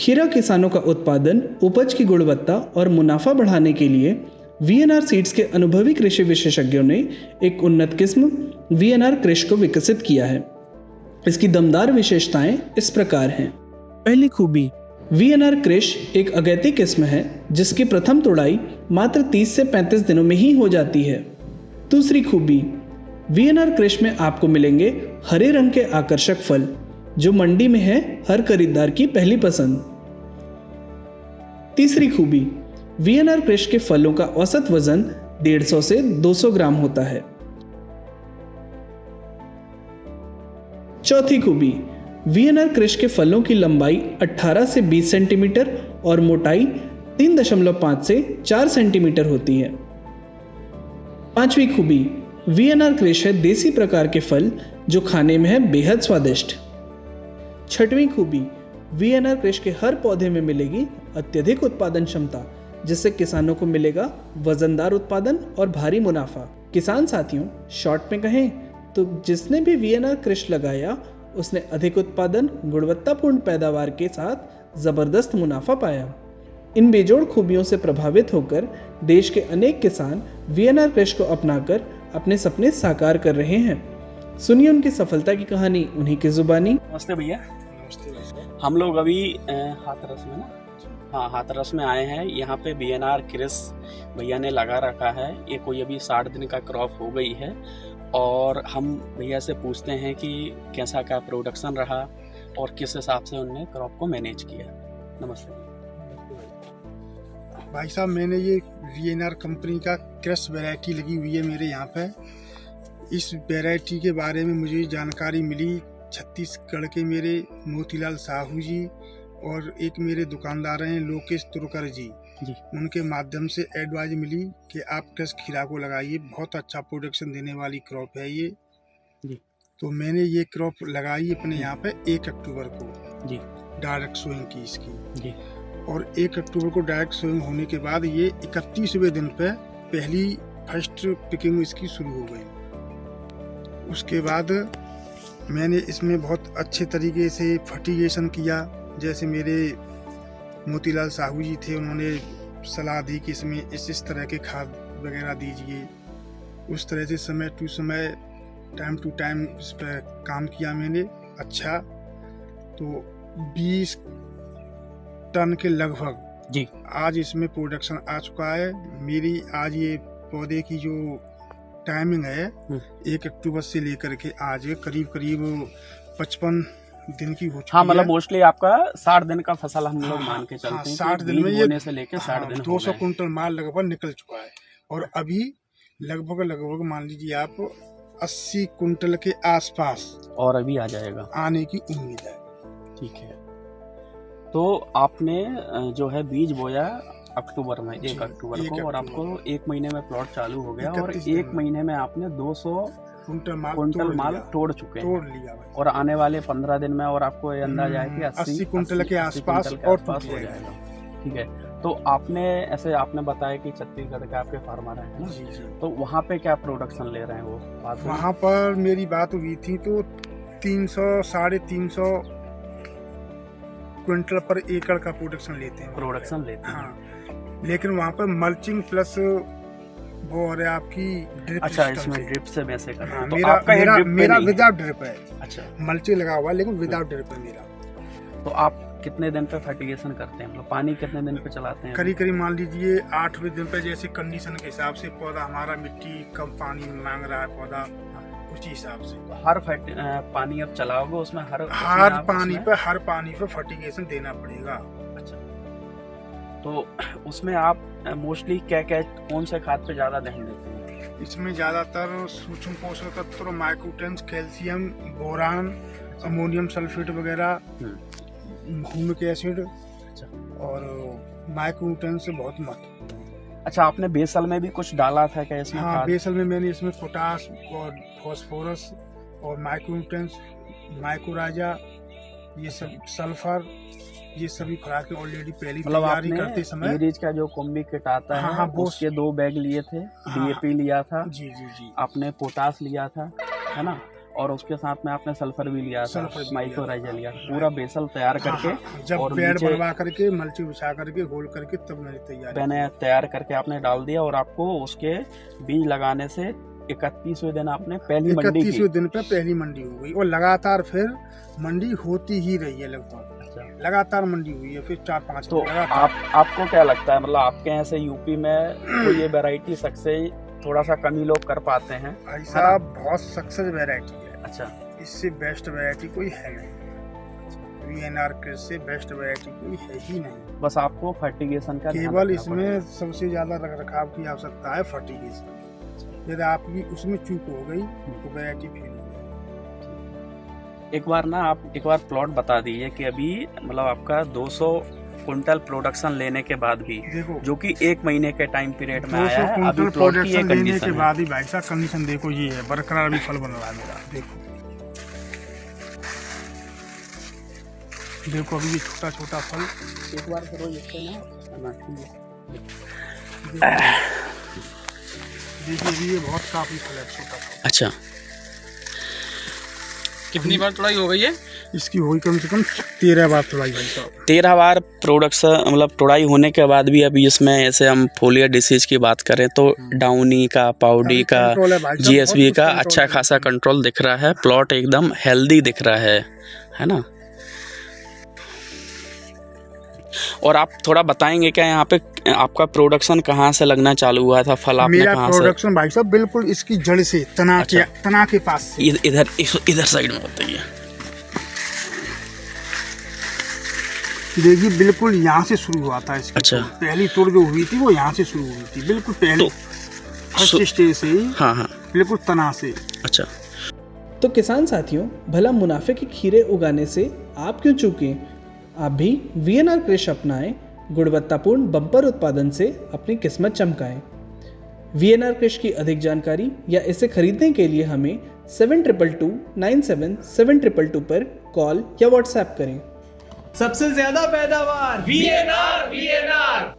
खीरा किसानों का उत्पादन, उपज की गुणवत्ता और मुनाफा बढ़ाने के लिए वीएनआर सीड्स के अनुभवी कृषि विशेषज्ञों ने एक उन्नत किस्म वीएनआर कृष को विकसित किया है। इसकी दमदार विशेषताएं इस प्रकार हैं। पहली खूबी, वीएनआर कृष एक अगैती किस्म है जिसकी प्रथम तुड़ाई मात्र 30 से 35 दिनों में ही हो जाती है। दूसरी खूबी, वीएनआर कृष में आपको मिलेंगे हरे रंग के आकर्षक फल जो मंडी में है हर खरीदार की पहली पसंद। तीसरी खूबी, वीएनआर कृष के फलों का औसत वजन 150 से 200 ग्राम होता है। चौथी खूबी, वीएनआर कृष के फलों की लंबाई 18 से 20 सेंटीमीटर और मोटाई 3.5 से 4 सेंटीमीटर होती है। पांचवी खूबी, वीएनआर कृष है देसी प्रकार के फल जो खाने में है बेहद स्वादिष्ट। छठवीं खूबी, वीएनआर कृष के हर पौधे में मिलेगी अत्यधिक उत्पादन क्षमता जिससे किसानों को मिलेगा वजनदार उत्पादन और भारी मुनाफा। किसान साथियों, शॉर्ट में कहें तो जिसने भी वीएनआर कृष लगाया उसने अधिक उत्पादन, गुणवत्तापूर्ण पैदावार के साथ जबरदस्त मुनाफा पाया। इन बेजोड़ खूबियों से प्रभावित होकर देश के अनेक किसान वीएनआर कृष को अपनाकर अपने सपने साकार कर रहे हैं। सुनिए उनकी सफलता की कहानी उन्हीं की जुबानी। नमस्ते भैया। हम लोग अभी हाथरस में हाथरस में आए हैं। यहाँ पे वीएनआर कृष भैया ने लगा रखा है। ये कोई अभी 60 दिन का क्रॉप हो गई है और हम भैया से पूछते हैं कि कैसा क्या प्रोडक्शन रहा और किस हिसाब से उनने क्रॉप को मैनेज किया। नमस्ते भाई साहब, मैंने ये वीएनआर कंपनी का कृष वैरायटी लगी हुई है मेरे यहाँ पे। इस वैरायटी के बारे में मुझे जानकारी मिली छत्तीसगढ़ के मेरे मोतीलाल साहू जी और एक मेरे दुकानदार हैं लोकेश तुरकर जी, उनके माध्यम से एडवाइज मिली कि आप कृष खीरा को लगाइए, बहुत अच्छा प्रोडक्शन देने वाली क्रॉप है ये जी। तो मैंने ये क्रॉप लगाई अपने यहाँ पे 1 अक्टूबर को जी, डायरेक्ट सोइंग की इसकी जी। और 1 अक्टूबर को डायरेक्ट सोइंग होने के बाद ये 31वें दिन पे पहली फर्स्ट पिकिंग इसकी शुरू हो गई। उसके बाद मैंने इसमें बहुत अच्छे तरीके से फर्टिगेशन किया। जैसे मेरे मोतीलाल साहू जी थे, उन्होंने सलाह दी कि इसमें इस तरह के खाद वगैरह दीजिए। उस तरह से समय टू समय, टाइम टू टाइम इस पर काम किया मैंने। अच्छा, तो 20 टन के लगभग जी आज इसमें प्रोडक्शन आ चुका है। मेरी आज ये पौधे की जो टाइमिंग है 1 अक्टूबर से लेकर के आज करीब 55 दिन की हो चुकी है। हाँ, मतलब मोस्टली आपका 60 दिन का फसल हम लोग मान के चलते हैं। 60 दिन में ये से लेकर 60 दिन 200 कुंटल माल लगभग निकल चुका है और अभी लगभग मान लीजिए आप 80 कुंटल के आसपास और अभी आ जाएगा, आने की उम्मीद है। ठीक है, तो आपने जो है बीज बोया अक्टूबर में 1 अक्टूबर को और आपको 1 महीने में प्लॉट चालू हो गया और 1 महीने में आपने 200 कुंटल माल तोड़ चुके हैं और आने वाले 15 दिन में और आपको ये अंदाजा है कि 80 कुंटल के आसपास और हो जाएगा। ठीक है, तो आपने बताया कि छत्तीसगढ़ के आपके फार्मर हैं ना जी। तो वहाँ पे क्या प्रोडक्शन ले रहे हैं वो? वहाँ पर मेरी बात हुई थी तो 300-350 क्विंटल पर एकड़ का प्रोडक्शन लेते हैं। हाँ, लेकिन वहाँ पर मल्चिंग प्लस वो और आपकी ड्रिप। अच्छा, इसमें ड्रिप से वैसे करना। हाँ, तो मेरा विदाउट ड्रिप है। अच्छा, मल्चिंग लगा हुआ लेकिन विदाउट ड्रिप है मेरा। तो आप कितने दिन पे फर्टिगेशन करते हैं, मतलब पानी कितने दिन पे चलाते हैं? करीब मान लीजिए 8वें दिन पे, जैसे कंडीशन के हिसाब से पौधा हमारा मिट्टी कम पानी मांग रहा है पौधा, उसी हिसाब से। तो हर पानी आप चलाओगे उसमें हर पानी पे फर्टिगेशन देना पड़ेगा। अच्छा, तो उसमें आप मोस्टली कौन से खाद पे ज्यादा ध्यान देते हैं? इसमें ज्यादातर सूक्ष्म पोषक तत्व, micronutrients, calcium, boron, ammonium sulphate वगैरह, ह्यूमिक एसिड और माइक्रोन्यूट्रिएंट्स से बहुत महत्वपूर्ण है। अच्छा, आपने बेसल में भी कुछ डाला था क्या इसमें? हाँ, बेसल में मैंने इसमें पोटास और फास्फोरस और माइक्रोन्यूट्रिएंट्स, माइक्रोराइजा, ये सब, सल्फर, ये सभी खुराकें ऑलरेडी पहली तैयारी करते समय। एरीज का जो कॉम्बी किट आता है, हाँ, उसके 2 बैग लिए थे। डीएपी लिया था जी। आपने पोटास लिया था, है ना, और उसके साथ में आपने सल्फर भी लिया था, सल्फर भी लिया माइक्रोराइजा लिया, पूरा बेसल तैयार करके हाँ, जब और बेड नीचे बनवा करके मल्ची बिछा करके होल करके तब मैंने तैयार मैंने तैयार करके आपने डाल दिया। और आपको उसके बीज लगाने से 31वें दिन आपने पहली मंडी की। 31वें दिन पे पहली मंडी हो गई और लगातार फिर मंडी होती ही रही है लगभग। लगातार मंडी हुई है फिर 4-5 तो आपको क्या लगता है, मतलब आपके यहाँ से यूपी में तो ये वैरायटी सक्सेस थोड़ा सा कम ही लोग कर पाते हैं भाई साहब, बहुत सक्सेस वैरायटी है। अच्छा, इससे बेस्ट वैरायटी कोई है नहीं। वीएनआर कृषि से बेस्ट वैरायटी कोई है ही नहीं। बस आपको फर्टिगेशन का ध्यान केवल रखना इसमें पड़ेगा। सबसे ज्यादा रखरखाव की आवश्यकता है फर्टिगेशन। यदि आपकी उसमें चूक हो गई तो वैरायटी फेल हो गई। एक बार प्लॉट बता दीजिए कि अभी मतलब आपका 200 कुंटल प्रोडक्शन लेने के बाद भी, देखो जो कि 1 महीने के टाइम पीरियड में 200 आया है, अभी कुंटल प्लॉट की प्रोडक्शन ये लेने कंडीशन के है। बाद ही भाई साहब कंडीशन देखो ये है, बरकरार अभी फल बन रहा है मेरा। देखो अभी ये छोटा छोटा फल। एक बार करो इससे ना, देखिए अभी ये बहुत काफी फल है, छोटा फल। अच्छा, कितनी बार तुड़ाई हो गई है? इसकी हुई कम से कम 13 बार तुड़ाई भाई साहब। 13 बार प्रोडक्शन मतलब तुड़ाई होने के बाद भी अभी इसमें ऐसे हम फोलियर डिसीज की बात करें तो डाउनी का, पाउडी का, कंट्रोल है भाई साहब, जीएसबी बहुत का कुछ अच्छा कंट्रोल खासा कंट्रोल दिख रहा है। प्लॉट एकदम हेल्दी दिख रहा है ना। और आप थोड़ा बताएंगे क्या यहाँ पे आपका प्रोडक्शन कहाँ से लगना चालू हुआ था, फल आपने मेरा कहाँ से? प्रोडक्शन भाई साहब बिल्कुल इसकी जड़ से तना के पास से। इधर साइड में बताइए। देखिए बिल्कुल यहाँ से शुरू हुआ था इसकी। अच्छा। पहली तुड़ जो हुई थी वो यहाँ से शुरू हुई थी, बिल्कुल पहले फर्स्ट स्टेज से ही। हाँ, बिल्कुल तना से। अच्छा। तो किसान साथियों, भला मुनाफे के खीरे उगाने से आप क्यों चूकें? आप भी वीएनआर कृषि अपनाएं, गुणवत्तापूर्ण बम्पर उत्पादन से अपनी किस्मत चमकाएं। वीएनआर कृषि की अधिक जानकारी या इसे खरीदने के लिए हमें 7222977222 पर कॉल या व्हाट्सएप करें। सबसे ज्यादा पैदावार वीएनआर।